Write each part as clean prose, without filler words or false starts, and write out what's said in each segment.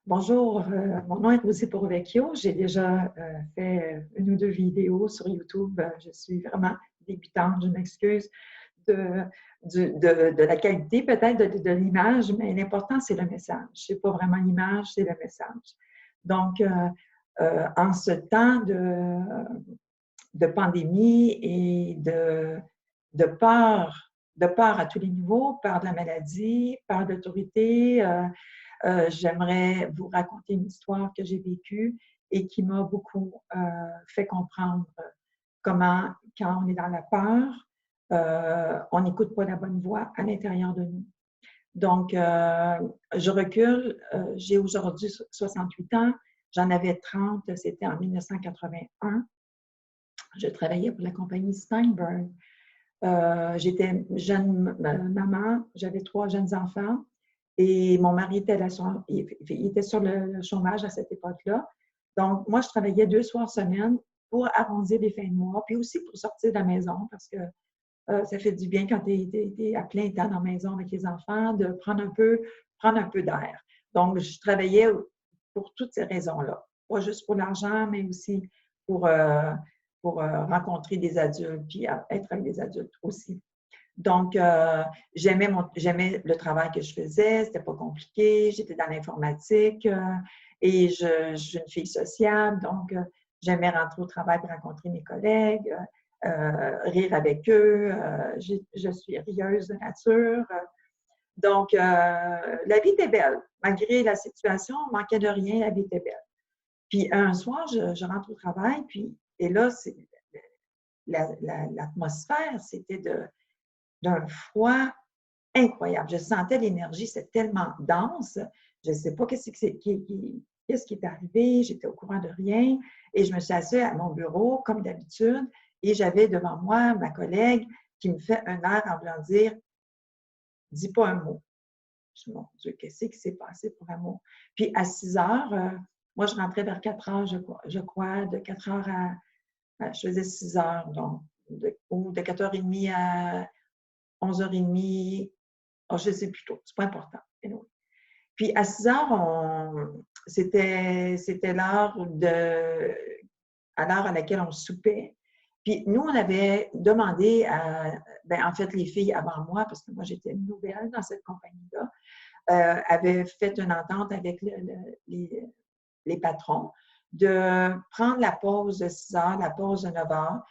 Bonjour, mon nom est Rosie Porvecchio. J'ai déjà fait une ou deux vidéos sur YouTube. Je suis vraiment débutante, je m'excuse de, de la qualité peut-être de l'image, mais l'important, c'est le message. Ce n'est pas vraiment l'image, c'est le message. Donc, en ce temps de pandémie et de peur à tous les niveaux, peur de la maladie, peur de l'autorité, j'aimerais vous raconter une histoire que j'ai vécue et qui m'a beaucoup fait comprendre comment, quand on est dans la peur, on n'écoute pas la bonne voix à l'intérieur de nous. Donc, je recule. J'ai aujourd'hui 68 ans. J'en avais 30, c'était en 1981. Je travaillais pour la compagnie Steinberg. J'étais jeune maman, j'avais 3 jeunes enfants. Et mon mari était, il était sur le chômage à cette époque-là. Donc, moi, je travaillais 2 soirs semaine pour arrondir les fins de mois, puis aussi pour sortir de la maison, parce que ça fait du bien quand tu es à plein temps dans la maison avec les enfants, de prendre un peu d'air. Donc, je travaillais pour toutes ces raisons-là. Pas juste pour l'argent, mais aussi pour, rencontrer des adultes, puis être avec des adultes aussi. Donc, j'aimais le travail que je faisais, c'était pas compliqué, j'étais dans l'informatique et je suis une fille sociable, donc j'aimais rentrer au travail pour rencontrer mes collègues, rire avec eux, je suis rieuse de nature. Donc, la vie était belle. Malgré la situation, on manquait de rien, la vie était belle. Puis un soir, je rentre au travail, puis, et là, l'atmosphère, c'était d'un froid incroyable. Je sentais l'énergie, c'était tellement dense. Je ne sais pas qu'est-ce qui est arrivé, j'étais au courant de rien. Et je me suis assise à mon bureau, comme d'habitude, et j'avais devant moi ma collègue qui me fait un air en voulant dire « Dis pas un mot ». Je dis « Mon Dieu, qu'est-ce qui s'est passé pour un mot? » Puis à 6 heures, moi je rentrais vers 4 heures, je crois, de 4 heures je faisais 6 heures, donc, ou de 4h30 à 11h30. Oh, je ne sais plus tôt, c'est pas important. Anyway. Puis à 6 heures, c'était à l'heure à laquelle on soupait. Puis nous, on avait demandé en fait, les filles avant moi, parce que moi, j'étais nouvelle dans cette compagnie-là, avaient fait une entente avec les patrons de prendre la pause de 6 heures, la pause de 9 heures,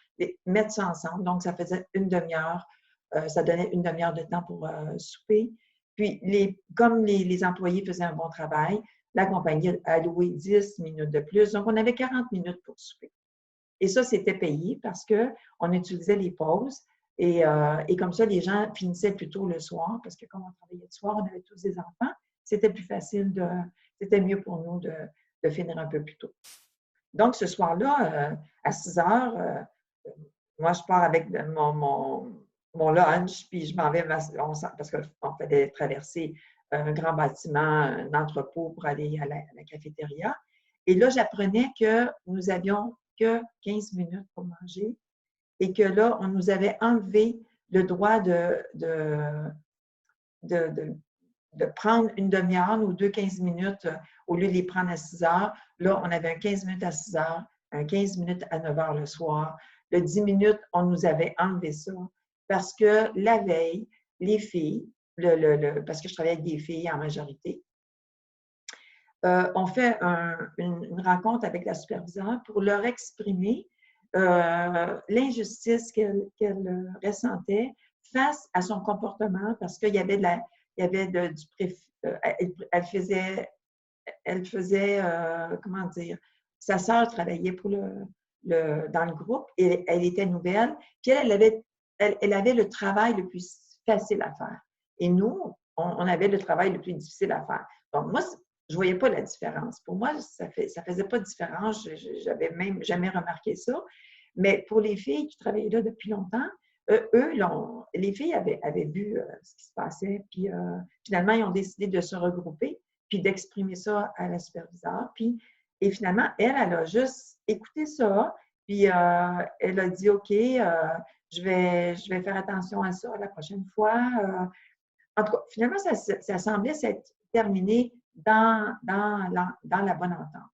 mettre ça ensemble. Donc, ça faisait une demi-heure. Ça donnait une demi-heure de temps pour souper. Puis, comme les employés faisaient un bon travail, la compagnie a alloué 10 minutes de plus. Donc, on avait 40 minutes pour souper. Et ça, c'était payé parce qu'on utilisait les pauses. Et comme ça, les gens finissaient plus tôt le soir parce que comme on travaillait le soir, on avait tous des enfants. C'était plus facile c'était mieux pour nous de finir un peu plus tôt. Donc, ce soir-là, à 6 heures, moi, je pars avec mon lunch, puis je m'en vais, parce qu'on fallait traverser un grand bâtiment, un entrepôt pour aller à la cafétéria. Et là, j'apprenais que nous avions que 15 minutes pour manger et que là, on nous avait enlevé le droit de prendre une demi-heure ou 15 minutes au lieu de les prendre à 6 heures. Là, on avait un 15 minutes à 6 heures, un 15 minutes à 9 heures le soir. Le 10 minutes, on nous avait enlevé ça parce que la veille, les filles, parce que je travaillais avec des filles en majorité, on fait une rencontre avec la superviseure pour leur exprimer l'injustice qu'elle ressentait face à son comportement parce qu'il y avait elle faisait, comment dire, sa sœur travaillait dans le groupe et elle était nouvelle, puis elle avait le travail le plus facile à faire. Et nous, on avait le travail le plus difficile à faire. Donc, moi, je ne voyais pas la différence. Pour moi, ça ne faisait pas de différence. Je n'avais même jamais remarqué ça. Mais pour les filles qui travaillaient là depuis longtemps, les filles avaient vu ce qui se passait. Puis finalement, ils ont décidé de se regrouper puis d'exprimer ça à la superviseure. Et finalement, elle a juste écouté ça. Puis elle a dit, OK, je vais faire attention à ça la prochaine fois. En tout cas, finalement, ça semblait s'être terminé dans la bonne entente.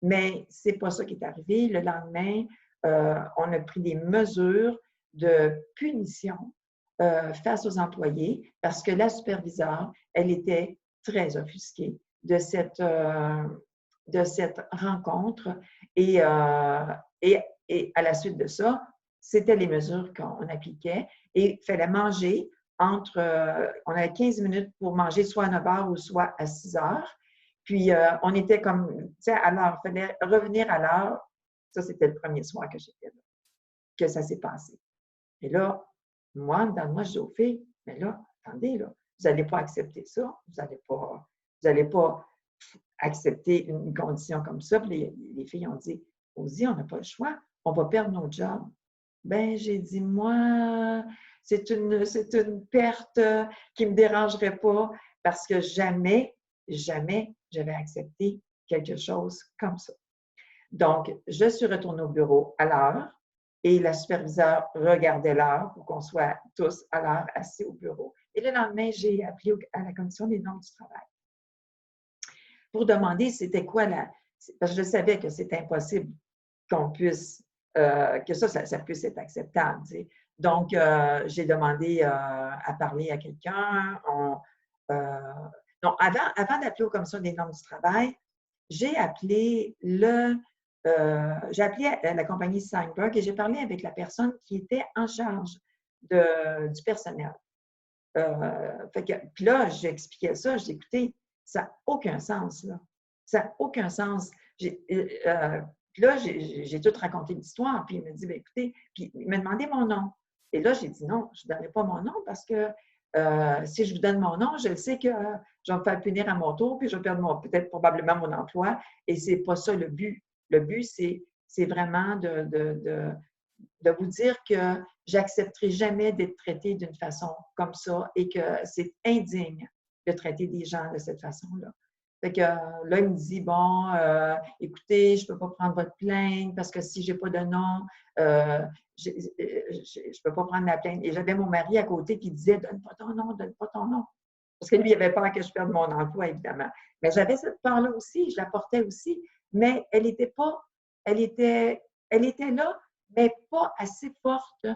Mais ce n'est pas ça qui est arrivé. Le lendemain, on a pris des mesures de punition face aux employés parce que la superviseure, elle était très offusquée de cette rencontre et à la suite de ça, c'était les mesures qu'on appliquait et il fallait manger on avait 15 minutes pour manger soit à 9 heures ou soit à 6 heures. Puis, on était comme, tu sais, à l'heure, il fallait revenir à l'heure. Ça, c'était le premier soir que j'étais là, que ça s'est passé. Et là, moi, je dis aux filles, mais là, attendez, là, vous n'allez pas accepter ça, vous n'allez pas accepter une condition comme ça. Puis les filles ont dit, Ozzy, on n'a pas le choix, on va perdre nos jobs. Ben, j'ai dit, moi, c'est une perte qui ne me dérangerait pas parce que jamais j'avais accepté quelque chose comme ça. Donc, je suis retournée au bureau à l'heure et la superviseure regardait l'heure pour qu'on soit tous à l'heure assis au bureau. Et le lendemain, j'ai appelé à la commission des normes du travail pour demander c'était quoi parce que je savais que c'était impossible qu'on puisse, que ça puisse être acceptable. Tu sais. Donc, j'ai demandé à parler à quelqu'un. Donc, avant d'appeler aux commissions des normes du travail, j'ai appelé la compagnie Steinberg et j'ai parlé avec la personne qui était en charge du personnel. Puis là, j'expliquais ça, je dis, écoutez, ça n'a aucun sens, là. Ça n'a aucun sens. Puis là, j'ai tout raconté l'histoire, puis il me dit, bien, écoutez, puis il m'a demandé mon nom. Et là, j'ai dit non, je ne donnerai pas mon nom parce que si je vous donne mon nom, je sais que je vais me faire punir à mon tour, puis je vais perdre peut-être probablement mon emploi. Et ce n'est pas ça le but. Le but, c'est vraiment de vous dire que j'accepterai jamais d'être traitée d'une façon comme ça et que c'est indigne de traiter des gens de cette façon-là. Fait que là, il me dit, bon, écoutez, je ne peux pas prendre votre plainte parce que si je n'ai pas de nom, je ne peux pas prendre la plainte. Et j'avais mon mari à côté qui disait, donne pas ton nom, donne pas ton nom. Parce que lui, il avait peur que je perde mon emploi, évidemment. Mais j'avais cette peur-là aussi, je la portais aussi, mais elle était là, mais pas assez forte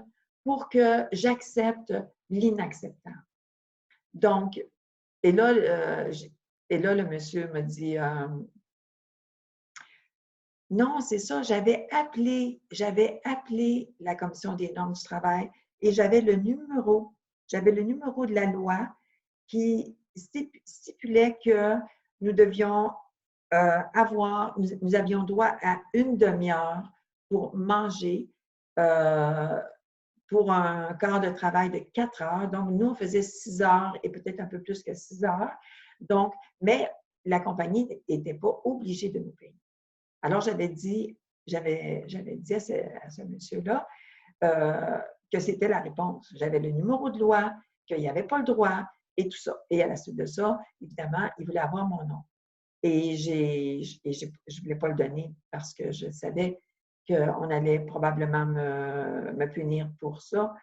pour que j'accepte l'inacceptable. Donc, et là, le monsieur me dit, non, c'est ça, j'avais appelé la commission des normes du travail et j'avais le numéro de la loi qui stipulait que nous devions nous avions droit à une demi-heure pour manger pour un quart de travail de 4 heures. Donc, nous, on faisait 6 heures et peut-être un peu plus que 6 heures. Donc, mais la compagnie n'était pas obligée de nous payer. Alors, j'avais dit à ce monsieur-là que c'était la réponse. J'avais le numéro de loi, qu'il n'y avait pas le droit et tout ça. Et à la suite de ça, évidemment, il voulait avoir mon nom. Et je ne voulais pas le donner parce que je savais qu'on allait probablement me punir pour ça.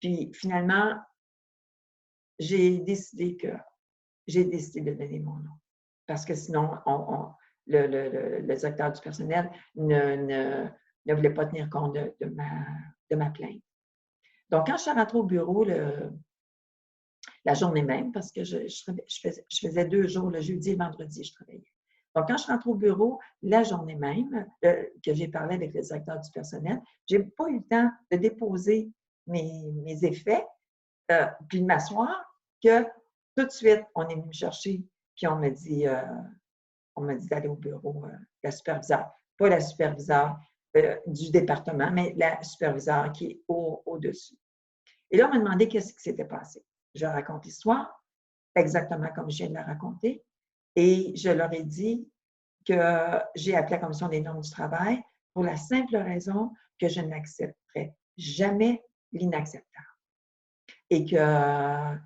Puis finalement, j'ai décidé de donner mon nom. Parce que sinon, le directeur du personnel ne voulait pas tenir compte de ma plainte. Donc, quand je suis rentrée au bureau la journée même, parce que je faisais 2 jours, le jeudi et le vendredi, je travaillais. Donc, quand je rentre au bureau, la journée même, que j'ai parlé avec le directeur du personnel, je n'ai pas eu le temps de déposer mes effets, puis de m'asseoir, que tout de suite, on est venu me chercher, puis on m'a dit d'aller au bureau, la superviseure, pas la superviseure du département, mais la superviseure qui est au-dessus. Et là, on m'a demandé qu'est-ce qui s'était passé. Je raconte l'histoire, exactement comme je viens de la raconter. Et je leur ai dit que j'ai appelé la Commission des normes du travail pour la simple raison que je n'accepterais jamais l'inacceptable. Et que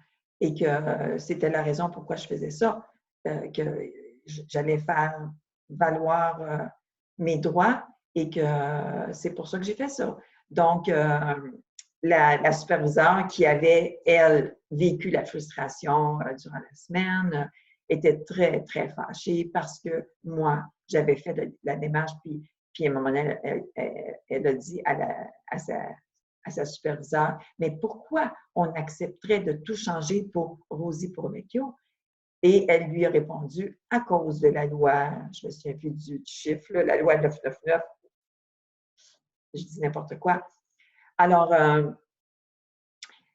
c'était la raison pourquoi je faisais ça, que j'allais faire valoir mes droits et que c'est pour ça que j'ai fait ça. Donc, la superviseure qui avait, elle, vécu la frustration durant la semaine était très, très fâchée parce que moi, j'avais fait la démarche, puis à un moment donné, elle a dit à sa superviseure, mais pourquoi on accepterait de tout changer pour Rosie Pourvecchio? Et elle lui a répondu, à cause de la loi, je me souviens plus du chiffre, la loi 999, je dis n'importe quoi. Alors,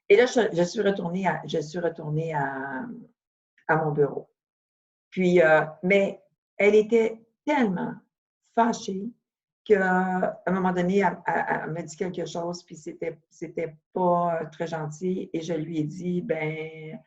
et là, je suis retournée à mon bureau. Puis, mais elle était tellement fâchée qu'à un moment donné, elle m'a dit quelque chose, puis c'était pas très gentil, et je lui ai dit, ben,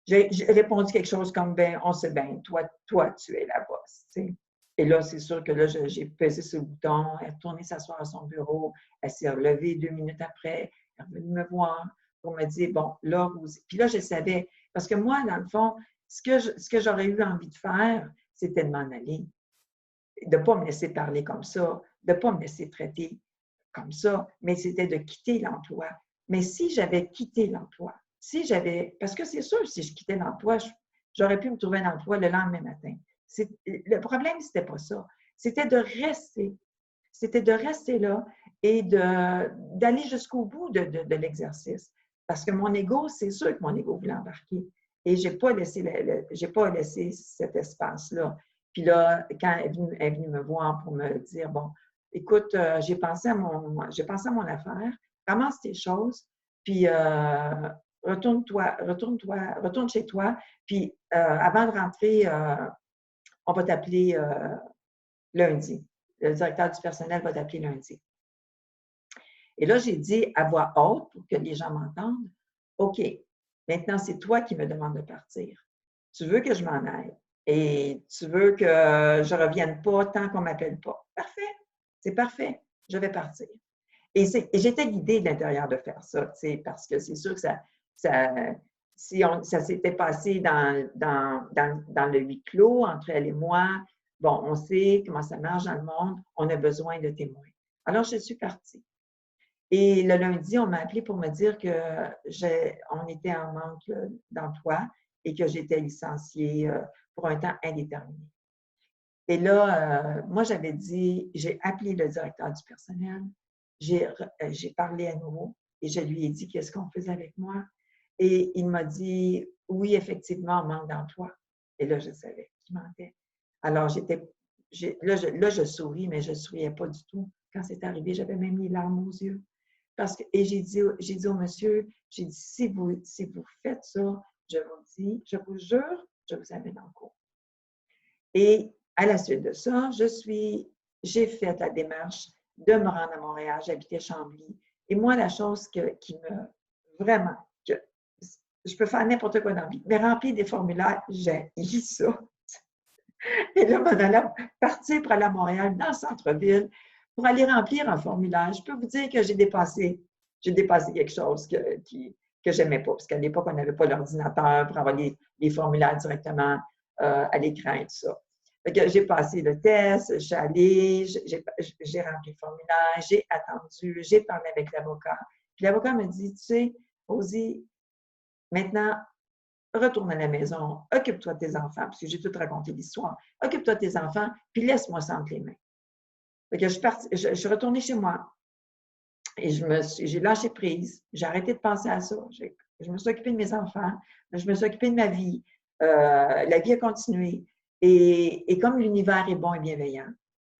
j'ai répondu quelque chose comme, ben, on sait bien, toi, tu es la boss, tu sais. Et là, c'est sûr que là, j'ai pesé sur le bouton, elle est retournée s'asseoir à son bureau, elle s'est relevée 2 minutes après, elle est revenue me voir pour me dire, bon, là, puis là, je savais, parce que moi, dans le fond, ce que j'aurais eu envie de faire, c'était de m'en aller, de ne pas me laisser parler comme ça, de ne pas me laisser traiter comme ça, mais c'était de quitter l'emploi. Mais si j'avais quitté l'emploi, si j'avais, parce que c'est sûr, si je quittais l'emploi, j'aurais pu me trouver un emploi le lendemain matin. Le problème, c'était pas ça. C'était de rester. C'était de rester là et d'aller jusqu'au bout de l'exercice. Parce que mon ego, c'est sûr que mon ego voulait embarquer. Et je n'ai pas laissé cet espace-là. Puis là, quand elle est venue me voir pour me dire, bon, écoute, j'ai pensé à mon affaire, ramasse tes choses, puis retourne chez toi, puis avant de rentrer, on va t'appeler lundi. Le directeur du personnel va t'appeler lundi. Et là, j'ai dit à voix haute pour que les gens m'entendent, OK, maintenant, c'est toi qui me demandes de partir. Tu veux que je m'en aille et tu veux que je ne revienne pas tant qu'on ne m'appelle pas. Parfait, c'est parfait, je vais partir. Et j'étais guidée de l'intérieur de faire ça, parce que c'est sûr que ça s'était passé dans le huis clos entre elle et moi. Bon, on sait comment ça marche dans le monde, on a besoin de témoins. Alors, je suis partie. Et le lundi, on m'a appelé pour me dire qu'on était en manque d'emploi et que j'étais licenciée pour un temps indéterminé. Et là, moi, j'avais dit, j'ai appelé le directeur du personnel, j'ai parlé à nouveau et je lui ai dit qu'est-ce qu'on faisait avec moi. Et il m'a dit, oui, effectivement, on manque d'emploi. Et là, je savais qu'il mentait. Alors, là, je souris, mais je ne souriais pas du tout. Quand c'est arrivé, j'avais même les larmes aux yeux. Et j'ai dit au monsieur, j'ai dit, si vous faites ça, je vous jure, je vous amène en cours. Et à la suite de ça, j'ai fait la démarche de me rendre à Montréal. J'habitais Chambly. Et moi, la chose qui me, vraiment, je peux faire n'importe quoi dans la vie, mais remplir des formulaires, j'ai ça. Et là, m'en allant partir pour aller à Montréal, dans le centre-ville, pour aller remplir un formulaire. Je peux vous dire que j'ai dépassé quelque chose que je n'aimais pas, parce qu'à l'époque, on n'avait pas l'ordinateur pour avoir les formulaires directement à l'écran et tout ça. J'ai passé le test, je suis allée, j'ai rempli le formulaire, j'ai attendu, j'ai parlé avec l'avocat. Puis l'avocat me dit, tu sais, Rosie, maintenant, retourne à la maison, occupe-toi de tes enfants, parce que j'ai tout raconté l'histoire. Occupe-toi de tes enfants, puis laisse-moi ça entre les mains. Je suis retournée chez moi et j'ai lâché prise. J'ai arrêté de penser à ça. Je me suis occupée de mes enfants, je me suis occupée de ma vie. La vie a continué. Et comme l'univers est bon et bienveillant,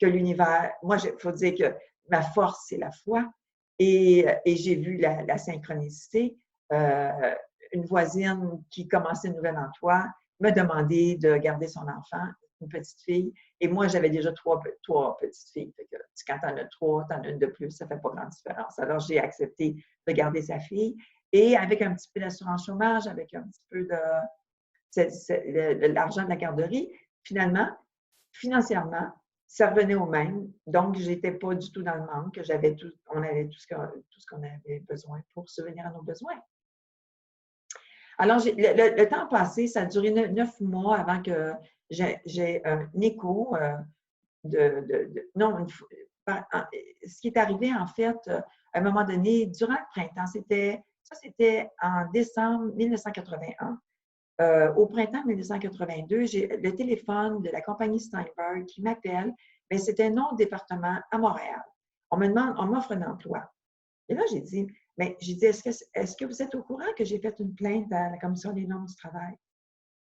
que l'univers, moi, il faut dire que ma force, c'est la foi. Et j'ai vu la synchronicité. Une voisine qui commençait un nouvel emploi me demandait de garder son enfant, une petite fille. Et moi, j'avais déjà trois petites filles. Fait que, quand tu en as trois, tu en as une de plus, ça ne fait pas grande différence. Alors, j'ai accepté de garder sa fille. Et avec un petit peu d'assurance chômage, avec un petit peu de l'argent de la garderie, finalement, financièrement, ça revenait au même. Donc, je n'étais pas du tout dans le manque. On avait tout ce qu'on avait besoin pour subvenir à nos besoins. Alors, le temps passé, ça a duré 9 mois avant que j'ai un écho non, ce qui est arrivé, en fait, à un moment donné, durant le printemps, c'était en décembre 1981. au printemps 1982, j'ai le téléphone de la compagnie Steinberg qui m'appelle, mais c'était un nom de département à Montréal. On m'offre un emploi. Et là, j'ai dit, est-ce que vous êtes au courant que j'ai fait une plainte à la Commission des normes du travail?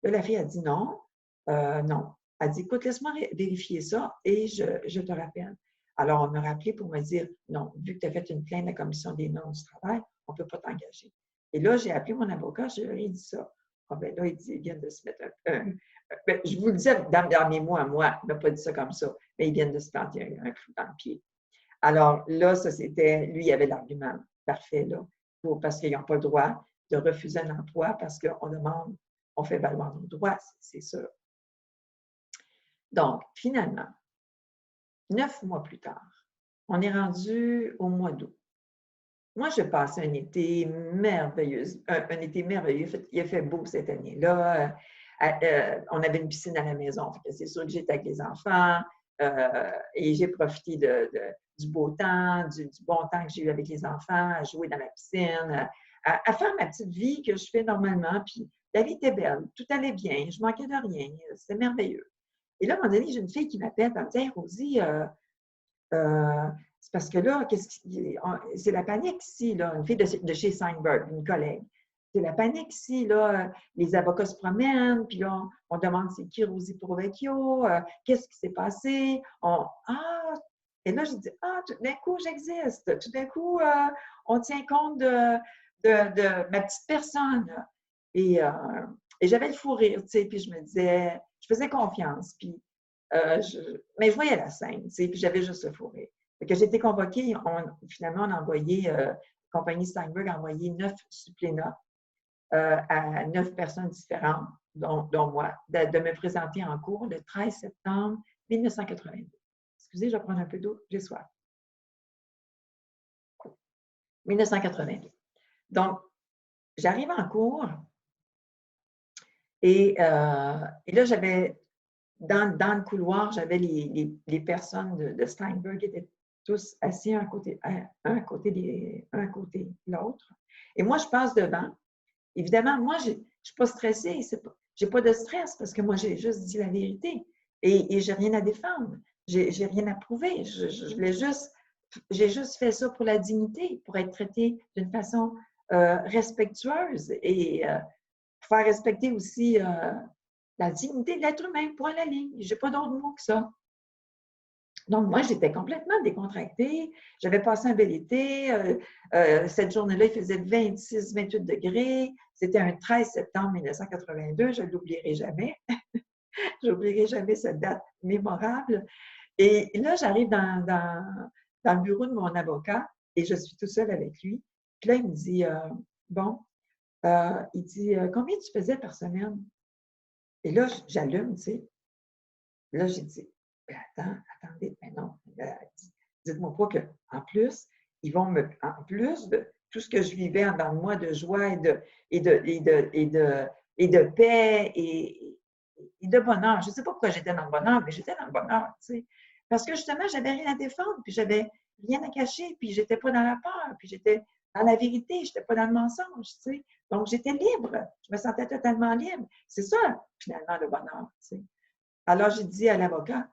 Là, la fille a dit non, non. Elle a dit, écoute, laisse-moi vérifier ça et je te rappelle. Alors, on m'a rappelé pour me dire, non, vu que tu as fait une plainte à la Commission des normes du travail, on ne peut pas t'engager. Et là, j'ai appelé mon avocat, je lui ai dit ça. Ah ben là, il dit, ils viennent de se mettre ben, je vous le dis dans mes mots à moi, il ne m'a pas dit ça comme ça, mais ils viennent de se planter un clou dans le pied. Alors là, ça c'était, lui, il avait l'argument parfait là, parce qu'ils n'ont pas le droit de refuser un emploi parce qu'on demande, on fait valoir nos droits, c'est sûr. Donc, finalement, 9 mois plus tard, on est rendu au mois d'août. Moi, je passais un été merveilleux. Il a fait beau cette année-là. On avait une piscine à la maison. C'est sûr que j'étais avec les enfants et j'ai profité du beau temps, du bon temps que j'ai eu avec les enfants, à jouer dans la piscine, à faire ma petite vie que je fais normalement. Puis la vie était belle, tout allait bien, je manquais de rien, c'était merveilleux. Et là, à un moment donné, j'ai une fille qui m'appelle, elle me dit, hey, Rosie, c'est parce que là, c'est la panique ici, là, une fille de chez Steinberg, une collègue. C'est la panique ici, là, les avocats se promènent, puis là, on demande c'est qui Rosie Provecchio, qu'est-ce qui s'est passé? Et là, je dis, tout d'un coup, j'existe. Tout d'un coup, on tient compte de ma petite personne. Et, j'avais le fou rire, tu sais, puis je me disais, je faisais confiance, puis mais je voyais la scène, tu sais, puis j'avais juste le fou rire. Fait que j'ai été convoquée, finalement, on a envoyé, la compagnie Steinberg a envoyé 9 supplénats à 9 personnes différentes, dont moi, de me présenter en cours le 13 septembre 1982. Excusez, je vais prendre un peu d'eau, j'ai soif. 1982. Donc, j'arrive en cours et là, j'avais, dans le couloir, j'avais les personnes de Steinberg qui étaient tous assis un côté l'autre. Et moi, je passe devant. Évidemment, moi, je ne suis pas stressée. Je n'ai pas de stress parce que moi, j'ai juste dit la vérité. Et je n'ai rien à défendre. Je n'ai rien à prouver. J'ai juste fait ça pour la dignité, pour être traitée d'une façon respectueuse et faire respecter aussi la dignité de l'être humain, point à la ligne. Je n'ai pas d'autre mot que ça. Donc, moi, j'étais complètement décontractée. J'avais passé un bel été. Cette journée-là, il faisait 26, 28 degrés. C'était un 13 septembre 1982. Je ne l'oublierai jamais. Je n'oublierai jamais cette date mémorable. Et là, j'arrive dans le bureau de mon avocat et je suis tout seul avec lui. Puis là, il me dit, il dit, combien tu faisais par semaine? Et là, j'allume, tu sais. Là, j'ai dit, attendez, mais non, dites-moi pas qu'en plus, en plus de tout ce que je vivais dans le mois de joie et de paix et de bonheur. Je ne sais pas pourquoi j'étais dans le bonheur, mais j'étais dans le bonheur, tu sais. Parce que justement, j'avais rien à défendre, puis j'avais rien à cacher, puis j'étais pas dans la peur, puis j'étais dans la vérité, j'étais pas dans le mensonge, tu sais. Donc, j'étais libre. Je me sentais totalement libre. C'est ça, finalement, le bonheur, tu sais. Alors, j'ai dit à l'avocat,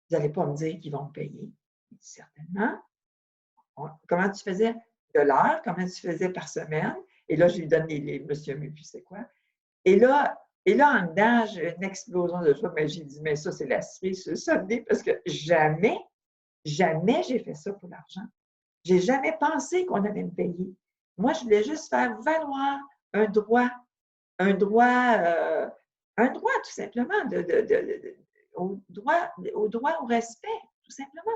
vous n'allez pas me dire qu'ils vont me payer. Il dit, certainement. Comment tu faisais de l'heure? Comment tu faisais par semaine? Et là, je lui donne les monsieur, mais puis c'est quoi? Et là, en dedans, j'ai une explosion de joie, mais j'ai dit, mais ça, c'est la cerise sur le sonnet, parce que jamais j'ai fait ça pour l'argent. J'ai jamais pensé qu'on allait me payer. Moi, je voulais juste faire valoir un droit tout simplement, au droit au respect, tout simplement.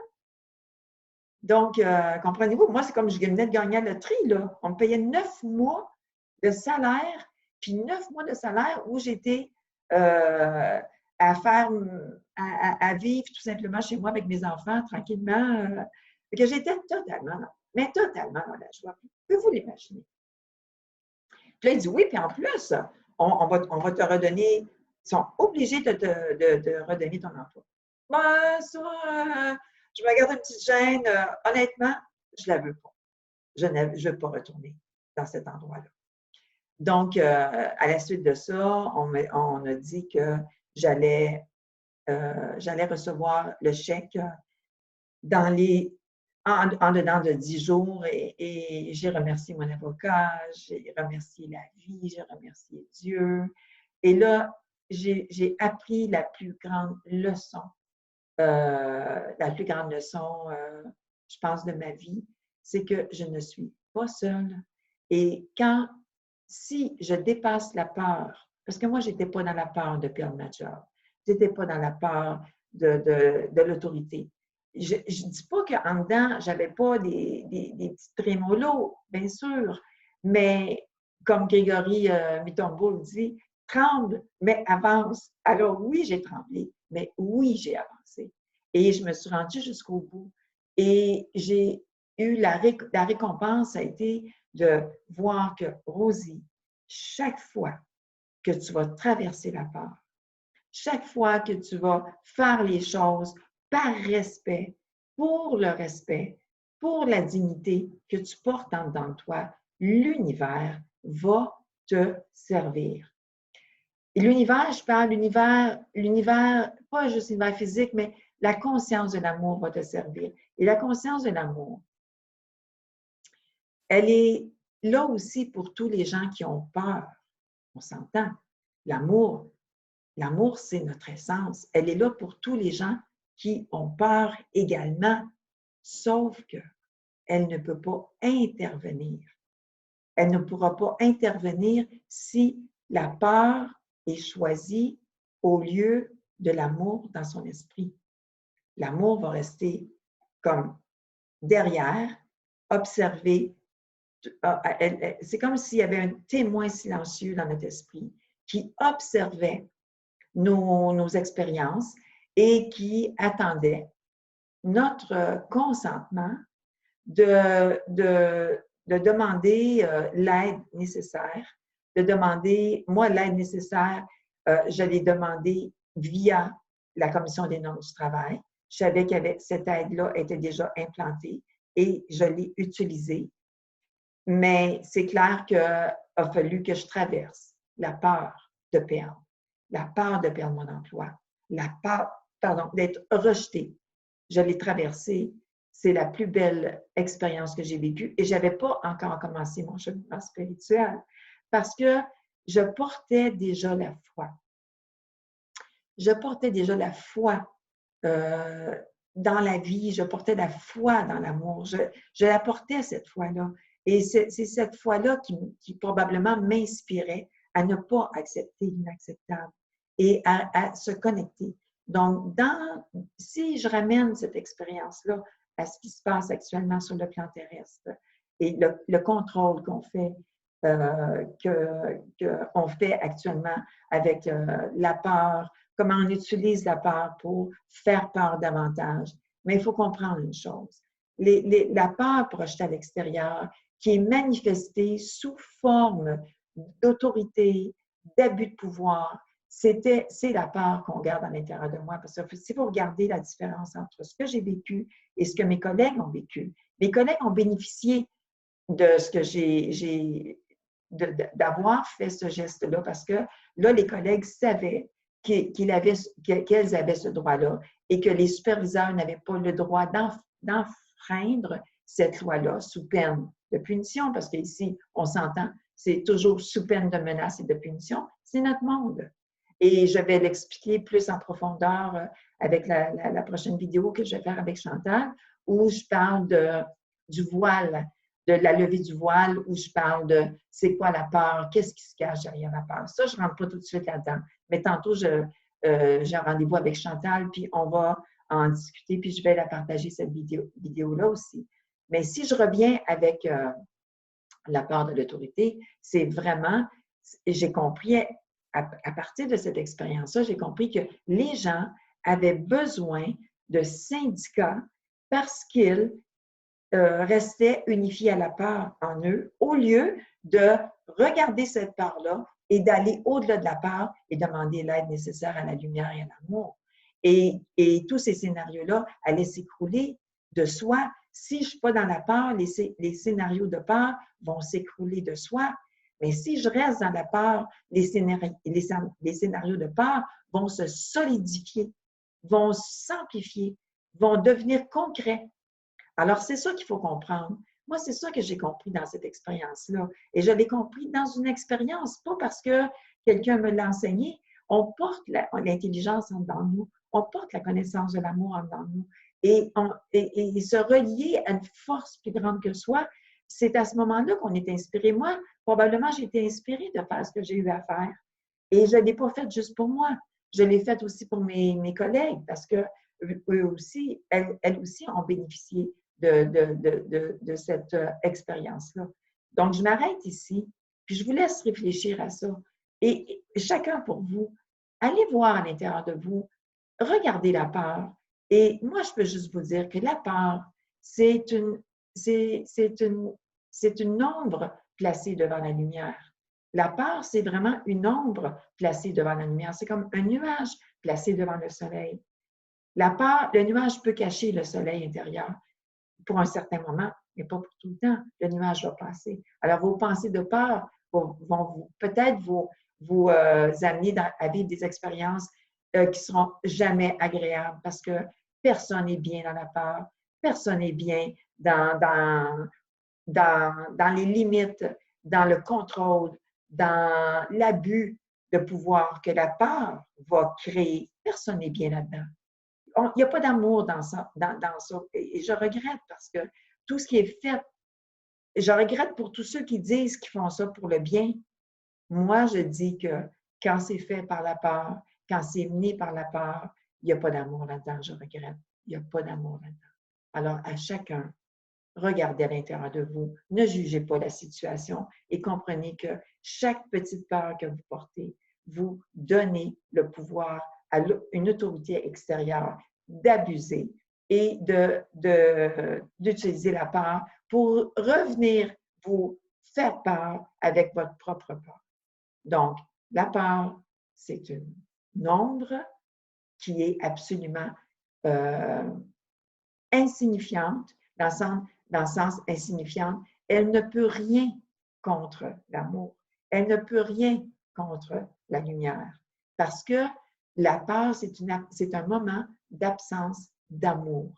Donc, comprenez-vous, moi, c'est comme je venais de gagner à la loterie, là. On me payait 9 mois de salaire, puis 9 mois de salaire où j'étais à vivre tout simplement chez moi avec mes enfants, tranquillement. Que j'étais totalement dans la joie. Pouvez-vous l'imaginer? Puis là, il dit oui, puis en plus, on va te redonner, ils sont obligés de te redonner ton emploi. Ben, ça, je me garde une petite gêne. Honnêtement, je ne la veux pas. Je ne veux pas retourner dans cet endroit-là. Donc, à la suite de ça, on a dit que j'allais recevoir le chèque en dedans de 10 jours et j'ai remercié mon avocat, j'ai remercié la vie, j'ai remercié Dieu. Et là, j'ai appris la plus grande leçon, je pense, de ma vie, c'est que je ne suis pas seule. Et si je dépasse la peur, parce que moi, je n'étais pas dans la peur de perdre ma job, je n'étais pas dans la peur de l'autorité. Je ne dis pas qu'en dedans, je n'avais pas des petits trémolos, bien sûr, mais comme Grégory Mitombo dit, tremble, mais avance. Alors oui, j'ai tremblé, mais oui, j'ai avancé. Et je me suis rendue jusqu'au bout. Et j'ai eu la récompense, a été de voir que, Rosie, chaque fois que tu vas traverser la peur, chaque fois que tu vas faire les choses par respect, pour le respect, pour la dignité que tu portes en dedans de toi, l'univers va te servir. Et l'univers, je parle l'univers, pas juste l'univers physique, mais la conscience de l'amour va te servir. Et la conscience de l'amour, elle est là aussi pour tous les gens qui ont peur. On s'entend. L'amour, c'est notre essence. Elle est là pour tous les gens qui ont peur également, sauf qu'elle ne peut pas intervenir. Elle ne pourra pas intervenir si la peur est choisie au lieu de l'amour dans son esprit. L'amour va rester comme derrière, observer. C'est comme s'il y avait un témoin silencieux dans notre esprit qui observait nos expériences et qui attendait notre consentement de demander l'aide nécessaire, de demander, moi, l'aide nécessaire, je l'ai demandée via la Commission des normes du travail. Je savais que cette aide-là était déjà implantée et je l'ai utilisée. Mais c'est clair qu'il a fallu que je traverse la peur de perdre mon emploi, la peur, pardon, d'être rejetée. Je l'ai traversée. C'est la plus belle expérience que j'ai vécue et je n'avais pas encore commencé mon cheminement spirituel parce que je portais déjà la foi. Je portais déjà la foi dans la vie, je portais la foi dans l'amour. Je la portais, cette foi-là. Et c'est cette foi-là qui probablement m'inspirait à ne pas accepter l'inacceptable et à se connecter. Donc, si je ramène cette expérience-là à ce qui se passe actuellement sur le plan terrestre et le contrôle qu'on fait, qu'on fait actuellement avec la peur, comment on utilise la peur pour faire peur davantage. Mais il faut comprendre une chose. La peur projetée à l'extérieur, qui est manifestée sous forme d'autorité, d'abus de pouvoir, c'est la peur qu'on garde à l'intérieur de moi. Parce que si vous regardez la différence entre ce que j'ai vécu et ce que mes collègues ont vécu, mes collègues ont bénéficié de ce que d'avoir fait ce geste-là parce que là, les collègues savaient qu'elles avaient ce droit-là et que les superviseurs n'avaient pas le droit d'enfreindre cette loi-là sous peine de punition, parce qu'ici, on s'entend, c'est toujours sous peine de menace et de punition. C'est notre monde. Et je vais l'expliquer plus en profondeur avec la prochaine vidéo que je vais faire avec Chantal, où je parle du voile, de la levée du voile, où je parle de c'est quoi la peur, qu'est-ce qui se cache derrière la peur. Ça, je ne rentre pas tout de suite là-dedans. Mais tantôt, j'ai un rendez-vous avec Chantal, puis on va en discuter, puis je vais la partager, cette vidéo-là aussi. Mais si je reviens avec la peur de l'autorité, c'est vraiment, j'ai compris, à partir de cette expérience-là, j'ai compris que les gens avaient besoin de syndicats parce qu'ils restaient unifiés à la peur en eux, au lieu de regarder cette peur-là et d'aller au-delà de la peur et demander l'aide nécessaire à la lumière et à l'amour. Et tous ces scénarios-là allaient s'écrouler de soi. Si je ne suis pas dans la peur, les scénarios de peur vont s'écrouler de soi. Mais si je reste dans la peur, les scénarios de peur vont se solidifier, vont s'amplifier, vont devenir concrets. Alors, c'est ça qu'il faut comprendre. Moi, c'est ça que j'ai compris dans cette expérience-là. Et je l'ai compris dans une expérience, pas parce que quelqu'un me l'a enseigné. On porte l'intelligence en dedans de nous. On porte la connaissance de l'amour en dedans de nous. Et se relier à une force plus grande que soi, c'est à ce moment-là qu'on est inspiré. Moi, probablement, j'ai été inspirée de faire ce que j'ai eu à faire. Et je ne l'ai pas fait juste pour moi. Je l'ai fait aussi pour mes collègues parce que eux aussi, elles aussi ont bénéficié de cette expérience-là. Donc, je m'arrête ici, puis je vous laisse réfléchir à ça. Et chacun pour vous, allez voir à l'intérieur de vous, regardez la peur. Et moi, je peux juste vous dire que la peur, c'est une ombre placée devant la lumière. La peur, c'est vraiment une ombre placée devant la lumière. C'est comme un nuage placé devant le soleil. La peur, le nuage peut cacher le soleil intérieur pour un certain moment, mais pas pour tout le temps. Le nuage va passer. Alors, vos pensées de peur vont peut-être vous amener à vivre des expériences qui ne seront jamais agréables parce que personne n'est bien dans la peur, personne n'est bien dans les limites, dans le contrôle, dans l'abus de pouvoir que la peur va créer. Personne n'est bien là-dedans. Il n'y a pas d'amour dans ça. Et je regrette parce que tout ce qui est fait, je regrette pour tous ceux qui disent qu'ils font ça pour le bien. Moi, je dis que quand c'est fait par la peur, quand c'est mené par la peur, il n'y a pas d'amour là-dedans, je regrette. Il n'y a pas d'amour là-dedans. Alors, à chacun, regardez à l'intérieur de vous, ne jugez pas la situation et comprenez que chaque petite peur que vous portez, vous donnez le pouvoir à une autorité extérieure d'abuser et d'utiliser la peur pour revenir vous faire peur avec votre propre peur. Donc, la peur, c'est une ombre qui est absolument insignifiante, dans le sens insignifiante, elle ne peut rien contre l'amour. Elle ne peut rien contre la lumière. Parce que la peur, c'est un moment d'absence d'amour.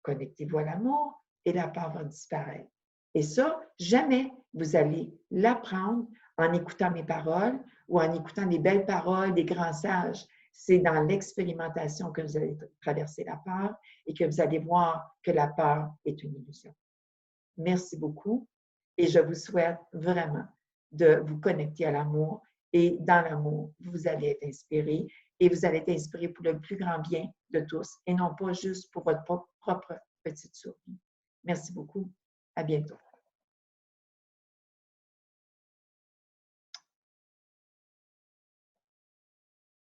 Connectez-vous à l'amour et la peur va disparaître. Et ça, jamais vous allez l'apprendre en écoutant mes paroles ou en écoutant des belles paroles des grands sages. C'est dans l'expérimentation que vous allez traverser la peur et que vous allez voir que la peur est une illusion. Merci beaucoup et je vous souhaite vraiment de vous connecter à l'amour et dans l'amour, vous allez être inspiré et vous allez être inspiré pour le plus grand bien de tous et non pas juste pour votre propre petite survie. Merci beaucoup. À bientôt.